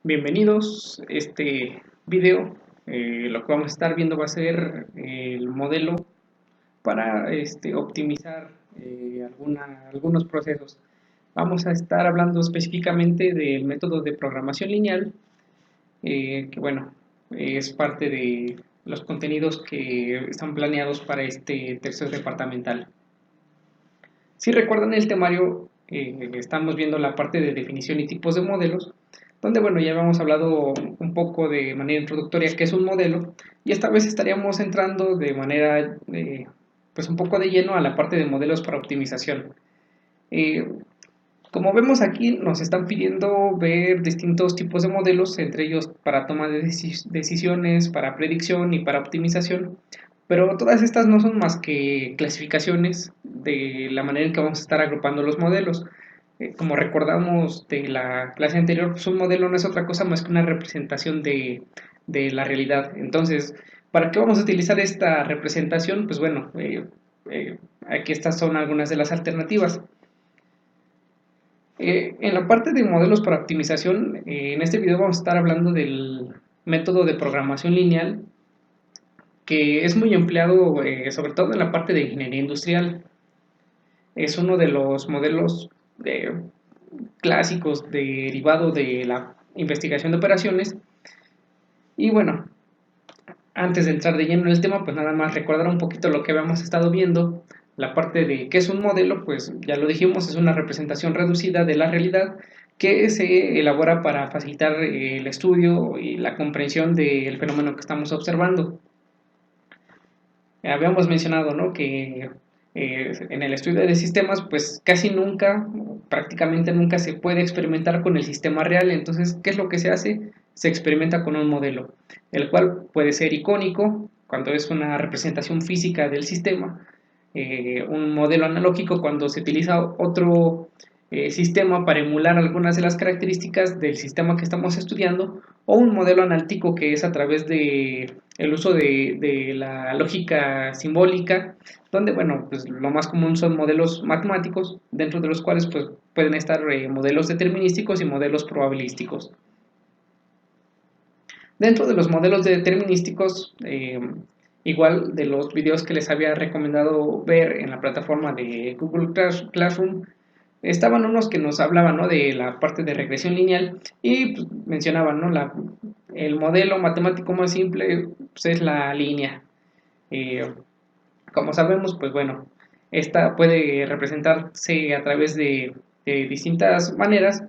Bienvenidos. Este video, lo que vamos a estar viendo va a ser el modelo para optimizar algunos procesos. Vamos a estar hablando específicamente del método de programación lineal, que bueno, es parte de los contenidos que están planeados para este tercer departamental. Si recuerdan el temario, estamos viendo la parte de definición y tipos de modelos, donde bueno, ya habíamos hablado un poco de manera introductoria qué es un modelo, y esta vez estaríamos entrando de manera pues un poco de lleno a la parte de modelos para optimización. Eh, Como vemos aquí, nos están pidiendo ver distintos tipos de modelos, entre ellos para toma de decisiones, para predicción y para optimización, pero todas estas no son más que clasificaciones de la manera en que vamos a estar agrupando los modelos. Como recordamos de la clase anterior, pues un modelo no es otra cosa más que una representación de la realidad. Entonces, ¿para qué vamos a utilizar esta representación? Pues bueno, aquí estas son algunas de las alternativas. En la parte de modelos para optimización, en este video vamos a estar hablando del método de programación lineal, que es muy empleado sobre todo en la parte de ingeniería industrial. Es uno de los modelos eh, clásicos derivado de la investigación de operaciones. Y bueno, antes de entrar de lleno en el tema, pues nada más recordar un poquito lo que habíamos estado viendo. La parte de qué es un modelo, pues ya lo dijimos, es una representación reducida de la realidad que se elabora para facilitar el estudio y la comprensión del fenómeno que estamos observando. Habíamos mencionado, ¿no?, que en el estudio de sistemas, pues casi nunca, prácticamente nunca se puede experimentar con el sistema real. Entonces, ¿qué es lo que se hace? Se experimenta con un modelo, el cual puede ser icónico cuando es una representación física del sistema, un modelo analógico cuando se utiliza otro sistema para emular algunas de las características del sistema que estamos estudiando, o un modelo analítico que es a través de el uso de la lógica simbólica, donde bueno, pues lo más común son modelos matemáticos, dentro de los cuales pues pueden estar modelos determinísticos y modelos probabilísticos. Dentro de los modelos determinísticos, igual de los videos que les había recomendado ver en la plataforma de Google Classroom, estaban unos que nos hablaban, ¿no?, de la parte de regresión lineal, y pues, mencionaban, ¿no?, el modelo matemático más simple pues, es la línea. Eh, Como sabemos, pues bueno, esta puede representarse a través de distintas maneras.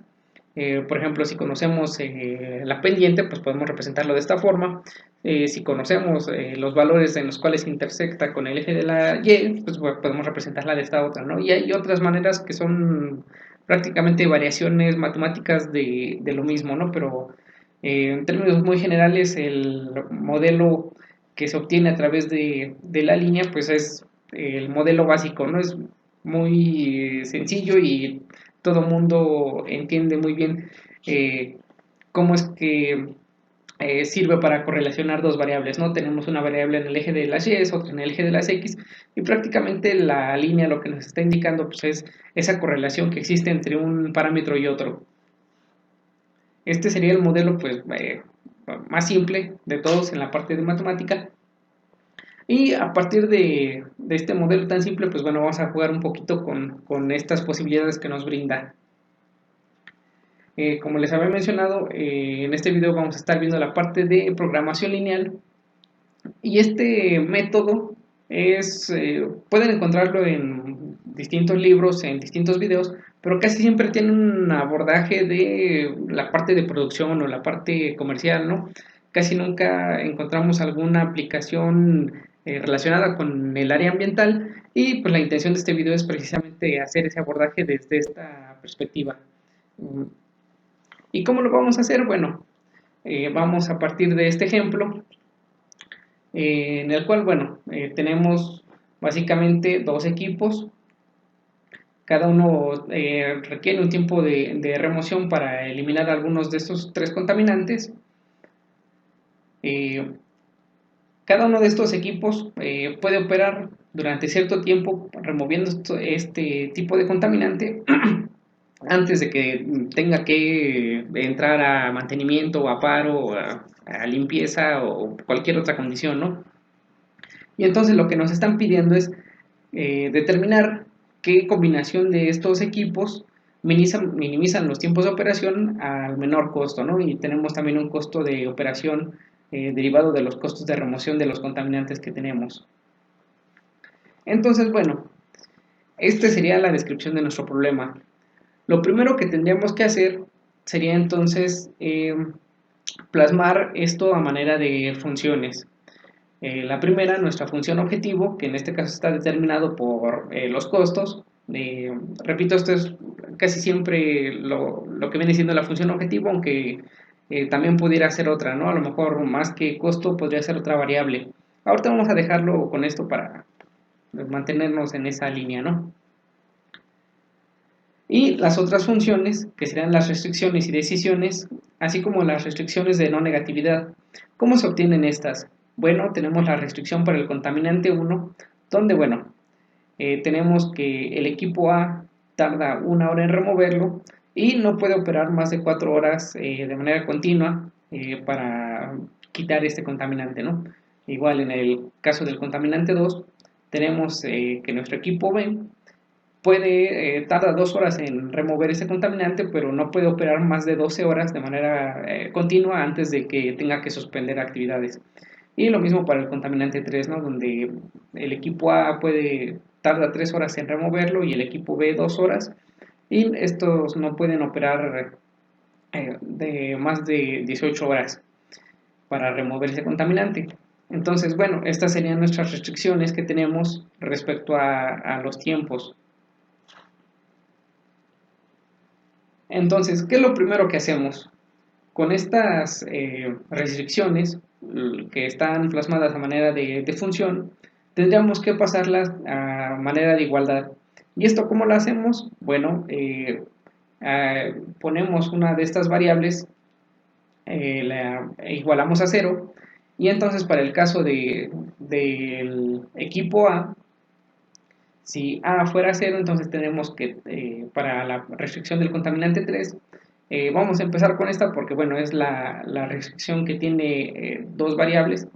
Por ejemplo, si conocemos la pendiente, pues podemos representarlo de esta forma. Si conocemos los valores en los cuales se intersecta con el eje de la Y, pues bueno, podemos representarla de esta otra, ¿no? Y hay otras maneras que son prácticamente variaciones matemáticas de lo mismo, ¿no? Pero en términos muy generales, el modelo que se obtiene a través de la línea, pues es el modelo básico, ¿no? Es muy sencillo y todo mundo entiende muy bien eh, cómo es que sirve para correlacionar dos variables, ¿no? Tenemos una variable en el eje de las y, otra en el eje de las x, y prácticamente la línea lo que nos está indicando pues es esa correlación que existe entre un parámetro y otro. Este sería el modelo pues más simple de todos en la parte de matemática. Y a partir de este modelo tan simple, pues bueno, vamos a jugar un poquito con estas posibilidades que nos brinda. Como les había mencionado, en este video vamos a estar viendo la parte de programación lineal, y este método pueden encontrarlo en distintos libros, en distintos videos, pero casi siempre tiene un abordaje de la parte de producción o la parte comercial, ¿no? Casi nunca encontramos alguna aplicación relacionada con el área ambiental, y pues la intención de este video es precisamente hacer ese abordaje desde esta perspectiva. ¿Y cómo lo vamos a hacer? Bueno, vamos a partir de este ejemplo, en el cual, bueno, tenemos básicamente dos equipos. Cada uno requiere un tiempo de remoción para eliminar algunos de estos tres contaminantes. Eh, Cada uno de estos equipos puede operar durante cierto tiempo removiendo este tipo de contaminante antes de que tenga que entrar a mantenimiento o a paro o a limpieza o cualquier otra condición, ¿no? Y entonces lo que nos están pidiendo es determinar qué combinación de estos equipos minimizan los tiempos de operación al menor costo, ¿no? Y tenemos también un costo de operación derivado de los costos de remoción de los contaminantes que tenemos. Entonces, bueno, esta sería la descripción de nuestro problema. Lo primero que tendríamos que hacer sería entonces plasmar esto a manera de funciones. La primera, nuestra función objetivo, que en este caso está determinado por los costos. Repito, esto es casi siempre lo que viene siendo la función objetivo, aunque también pudiera ser otra, ¿no? A lo mejor más que costo podría ser otra variable. Ahorita vamos a dejarlo con esto para mantenernos en esa línea, ¿no? Y las otras funciones, que serían las restricciones y decisiones, así como las restricciones de no negatividad. ¿Cómo se obtienen estas? Bueno, tenemos la restricción para el contaminante 1, donde, bueno, tenemos que el equipo A tarda 1 hora en removerlo y no puede operar más de 4 horas de manera continua para quitar este contaminante, ¿no? Igual en el caso del contaminante 2, tenemos que nuestro equipo B tarda 2 horas en remover ese contaminante, pero no puede operar más de 12 horas de manera continua antes de que tenga que suspender actividades. Y lo mismo para el contaminante 3, ¿no? Donde el equipo A tarda 3 horas en removerlo y el equipo B 2 horas, y estos no pueden operar de más de 18 horas para remover ese contaminante. Entonces, bueno, estas serían nuestras restricciones que tenemos respecto a los tiempos. Entonces, ¿qué es lo primero que hacemos? Con estas restricciones que están plasmadas a manera de función, tendríamos que pasarlas a manera de igualdad. ¿Y esto cómo lo hacemos? Bueno, ponemos una de estas variables, la igualamos a 0, y entonces para el caso del equipo A, si A fuera 0, entonces tenemos que, para la restricción del contaminante 3, vamos a empezar con esta porque, bueno, es la restricción que tiene dos variables.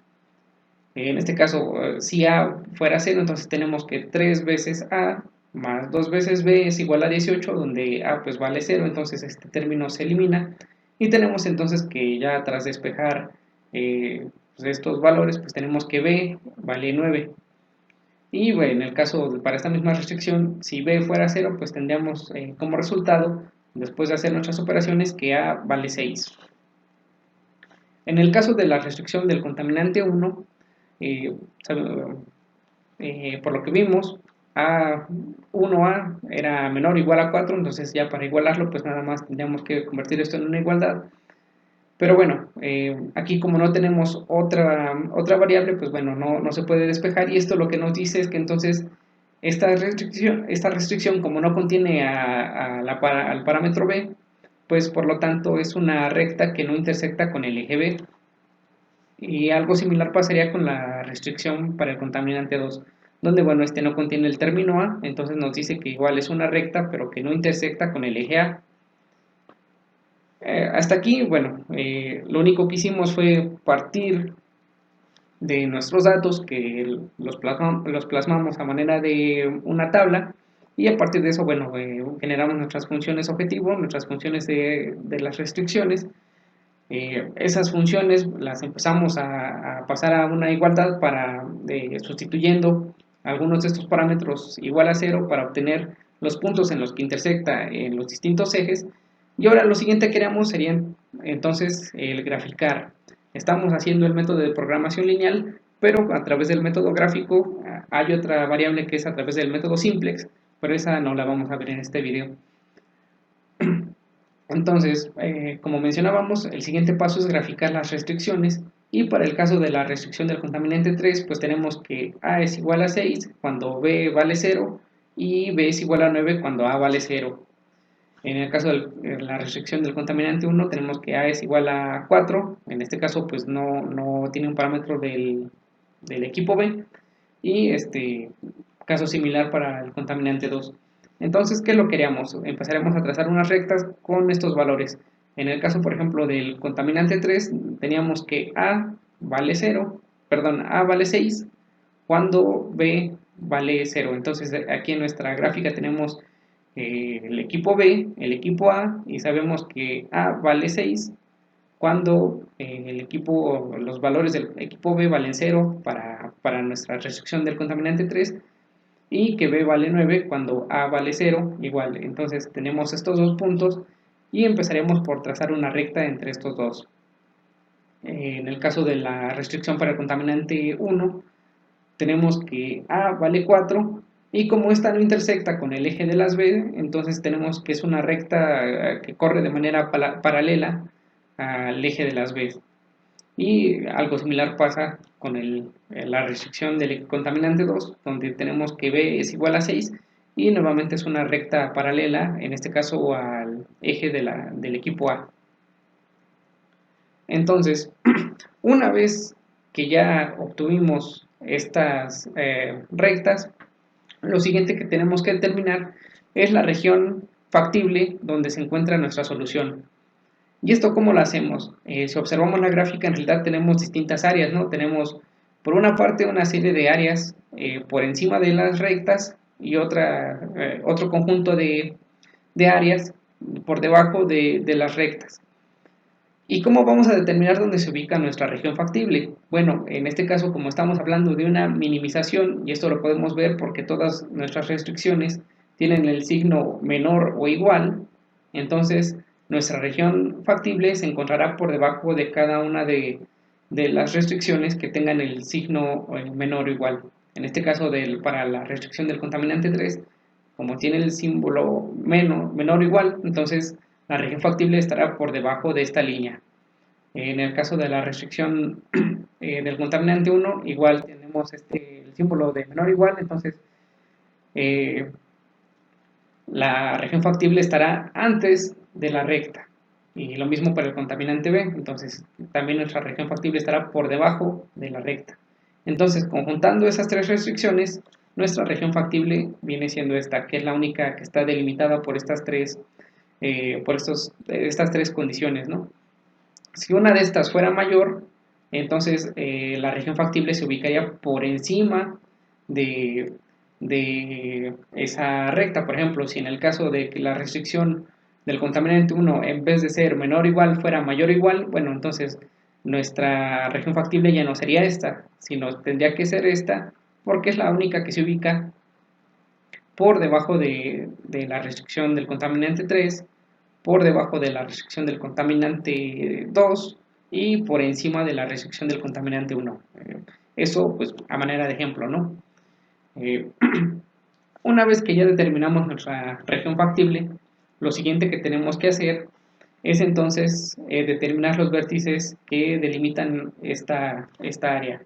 En este caso, si A fuera 0, entonces tenemos que 3 veces A más 2 veces B es igual a 18, donde A pues vale 0, entonces este término se elimina. Y tenemos entonces que ya tras despejar pues estos valores, pues tenemos que B vale 9. Y bueno, en el caso para esta misma restricción, si B fuera 0, pues tendríamos como resultado, después de hacer nuestras operaciones, que A vale 6. En el caso de la restricción del contaminante 1, eh, por lo que vimos, A1A era menor o igual a 4, entonces ya para igualarlo, pues nada más tendríamos que convertir esto en una igualdad. Pero bueno, aquí como no tenemos otra variable, pues bueno, no se puede despejar, y esto lo que nos dice es que entonces esta restricción como no contiene al parámetro b, pues por lo tanto es una recta que no intersecta con el eje b. Y algo similar pasaría con la restricción para el contaminante 2, donde bueno, este no contiene el término a, entonces nos dice que igual es una recta, pero que no intersecta con el eje a. Hasta aquí, bueno, lo único que hicimos fue partir de nuestros datos, que los plasmamos a manera de una tabla, y a partir de eso, bueno, generamos nuestras funciones objetivo, nuestras funciones de las restricciones. Esas funciones las empezamos a pasar a una igualdad sustituyendo algunos de estos parámetros igual a 0 para obtener los puntos en los que intersecta en los distintos ejes. Y ahora lo siguiente que haríamos sería entonces el graficar. Estamos haciendo el método de programación lineal, pero a través del método gráfico hay otra variable que es a través del método simplex, pero esa no la vamos a ver en este video. Entonces, como mencionábamos, el siguiente paso es graficar las restricciones, y para el caso de la restricción del contaminante 3, pues tenemos que A es igual a 6 cuando B vale 0 y B es igual a 9 cuando A vale 0. En el caso de la restricción del contaminante 1, tenemos que A es igual a 4, en este caso pues no tiene un parámetro del equipo B, y caso similar para el contaminante 2. Entonces, ¿qué es lo que haríamos? Empezaremos a trazar unas rectas con estos valores. En el caso, por ejemplo, del contaminante 3, teníamos que A vale 0, perdón, A vale 6, cuando B vale 0. Entonces, aquí en nuestra gráfica tenemos el equipo B, el equipo A, y sabemos que A vale 6 cuando los valores del equipo B valen 0 para nuestra restricción del contaminante 3, y que B vale 9 cuando A vale 0, igual. Entonces tenemos estos dos puntos y empezaremos por trazar una recta entre estos dos. En el caso de la restricción para el contaminante 1, tenemos que A vale 4, y como esta no intersecta con el eje de las B, entonces tenemos que es una recta que corre de manera paralela al eje de las B. Y algo similar pasa con la restricción del contaminante 2, donde tenemos que B es igual a 6, y nuevamente es una recta paralela, en este caso al eje del equipo A. Entonces, una vez que ya obtuvimos estas rectas, lo siguiente que tenemos que determinar es la región factible donde se encuentra nuestra solución. ¿Y esto cómo lo hacemos? Si observamos la gráfica, en realidad tenemos distintas áreas, ¿no? Tenemos, por una parte, una serie de áreas por encima de las rectas y otro conjunto de áreas por debajo de las rectas. ¿Y cómo vamos a determinar dónde se ubica nuestra región factible? Bueno, en este caso, como estamos hablando de una minimización, y esto lo podemos ver porque todas nuestras restricciones tienen el signo menor o igual, entonces nuestra región factible se encontrará por debajo de cada una de las restricciones que tengan el signo menor o igual. En este caso, para la restricción del contaminante 3, como tiene el símbolo menor o igual, entonces la región factible estará por debajo de esta línea. En el caso de la restricción del contaminante 1, igual tenemos el símbolo de menor o igual, entonces eh, la región factible estará antes de la recta. Y lo mismo para el contaminante B, entonces también nuestra región factible estará por debajo de la recta. Entonces, conjuntando esas tres restricciones, nuestra región factible viene siendo esta, que es la única que está delimitada por estas tres condiciones, ¿no? Si una de estas fuera mayor, entonces la región factible se ubicaría por encima de, de esa recta. Por ejemplo, si en el caso de que la restricción del contaminante 1, en vez de ser menor o igual, fuera mayor o igual, bueno, entonces nuestra región factible ya no sería esta, sino tendría que ser esta, porque es la única que se ubica por debajo de la restricción del contaminante 3, por debajo de la restricción del contaminante 2 y por encima de la restricción del contaminante 1. Eso pues a manera de ejemplo, ¿no? Eh, una vez que ya determinamos nuestra región factible, lo siguiente que tenemos que hacer es entonces determinar los vértices que delimitan esta área.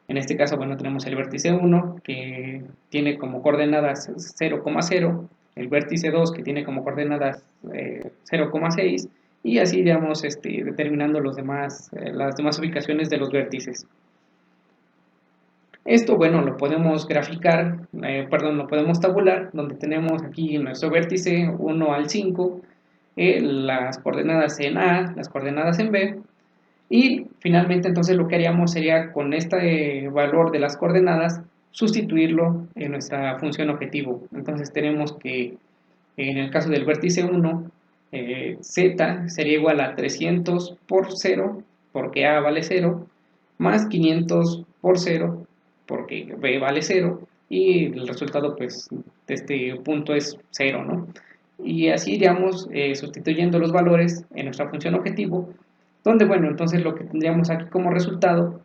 En este caso, bueno, tenemos el vértice 1 que tiene como coordenadas 0,0, el vértice 2 que tiene como coordenadas 0,6, y así iríamos determinando las demás ubicaciones de los vértices. Esto, bueno, lo podemos graficar, lo podemos tabular, donde tenemos aquí nuestro vértice 1 al 5, las coordenadas en A, las coordenadas en B, y finalmente entonces lo que haríamos sería con este valor de las coordenadas sustituirlo en nuestra función objetivo. Entonces tenemos que en el caso del vértice 1, z sería igual a 300 por 0, porque a vale 0, más 500 por 0, porque b vale 0, y el resultado pues de este punto es 0, ¿no? Y así iríamos sustituyendo los valores en nuestra función objetivo, donde, bueno, entonces lo que tendríamos aquí como resultado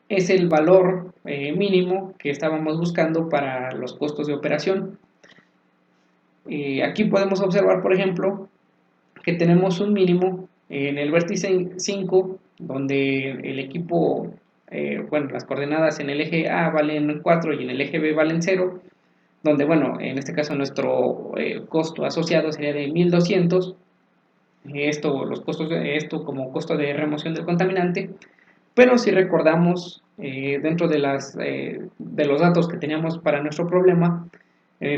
es el valor mínimo que estábamos buscando para los costos de operación. Aquí podemos observar, por ejemplo, que tenemos un mínimo en el vértice 5, donde el equipo, bueno, las coordenadas en el eje A valen 4 y en el eje B valen 0, donde, bueno, en este caso nuestro costo asociado sería de 1200, esto como costo de remoción del contaminante. Pero si recordamos, dentro de los datos que teníamos para nuestro problema,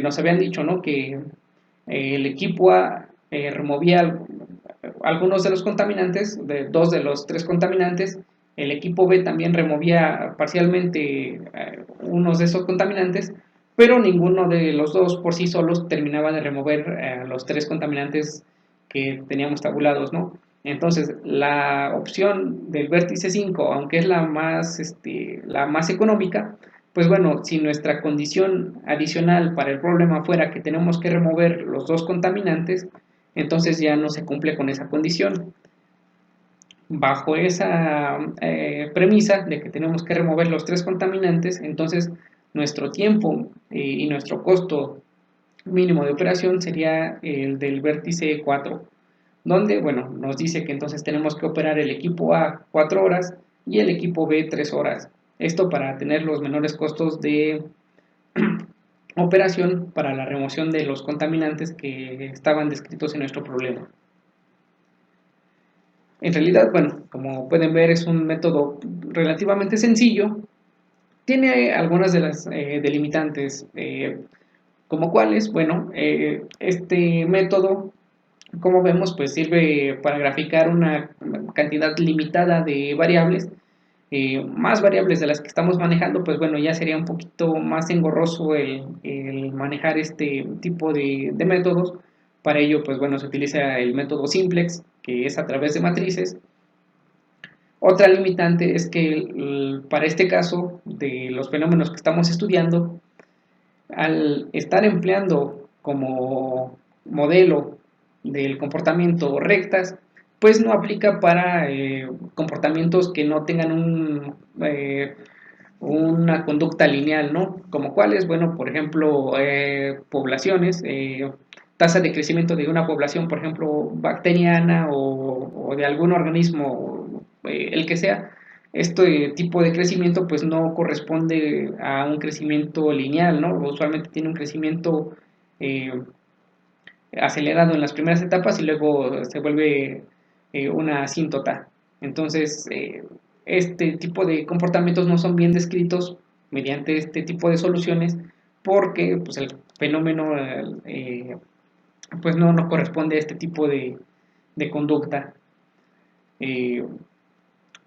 nos habían dicho, ¿no?, que el equipo A removía algunos de los contaminantes, de dos de los tres contaminantes. El equipo B también removía parcialmente unos de esos contaminantes, pero ninguno de los dos por sí solos terminaba de remover los tres contaminantes que teníamos tabulados, ¿no? Entonces, la opción del vértice 5, aunque es la más económica, pues bueno, si nuestra condición adicional para el problema fuera que tenemos que remover los dos contaminantes, entonces ya no se cumple con esa condición. Bajo esa premisa de que tenemos que remover los tres contaminantes, entonces nuestro tiempo y nuestro costo mínimo de operación sería el del vértice 4, donde, bueno, nos dice que entonces tenemos que operar el equipo A 4 horas y el equipo B 3 horas. Esto para tener los menores costos de operación para la remoción de los contaminantes que estaban descritos en nuestro problema. En realidad, bueno, como pueden ver, es un método relativamente sencillo. Tiene algunas de las delimitantes, como cuáles. Bueno, este método, como vemos, pues sirve para graficar una cantidad limitada de variables. Más variables de las que estamos manejando, pues bueno, ya sería un poquito más engorroso el manejar este tipo de métodos. Para ello, pues bueno, se utiliza el método simplex, que es a través de matrices. Otra limitante es que para este caso de los fenómenos que estamos estudiando, al estar empleando como modelo del comportamiento rectas, pues no aplica para comportamientos que no tengan una conducta lineal, ¿no? Como cuáles, bueno, por ejemplo, poblaciones, tasa de crecimiento de una población, por ejemplo, bacteriana o de algún organismo, el que sea. Este tipo de crecimiento pues no corresponde a un crecimiento lineal, ¿no? Usualmente tiene un crecimiento eh, acelerado en las primeras etapas y luego se vuelve una asíntota. Entonces, este tipo de comportamientos no son bien descritos mediante este tipo de soluciones porque pues, el fenómeno pues no corresponde a este tipo de conducta.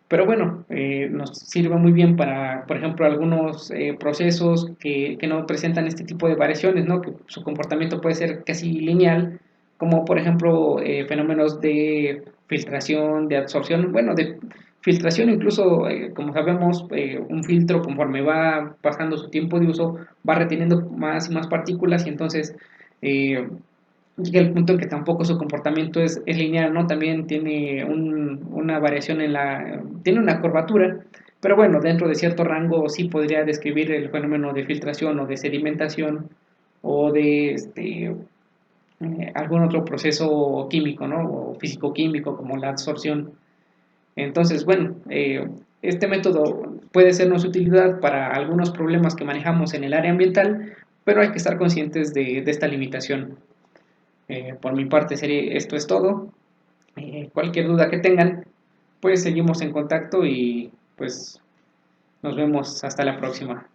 Pero bueno, nos sirve muy bien para, por ejemplo, algunos procesos que no presentan este tipo de variaciones, ¿no? Que su comportamiento puede ser casi lineal, como por ejemplo fenómenos de filtración, de absorción, bueno, de filtración incluso, como sabemos, un filtro conforme va pasando su tiempo de uso va reteniendo más y más partículas y entonces llega el punto en que tampoco su comportamiento es lineal, ¿no? También tiene una variación tiene una curvatura, pero bueno, dentro de cierto rango sí podría describir el fenómeno de filtración o de sedimentación o de algún otro proceso químico, ¿no? O físico-químico como la absorción. Entonces, bueno, este método puede sernos de utilidad para algunos problemas que manejamos en el área ambiental, pero hay que estar conscientes de esta limitación. Por mi parte, esto es todo. Cualquier duda que tengan, pues seguimos en contacto y pues nos vemos hasta la próxima.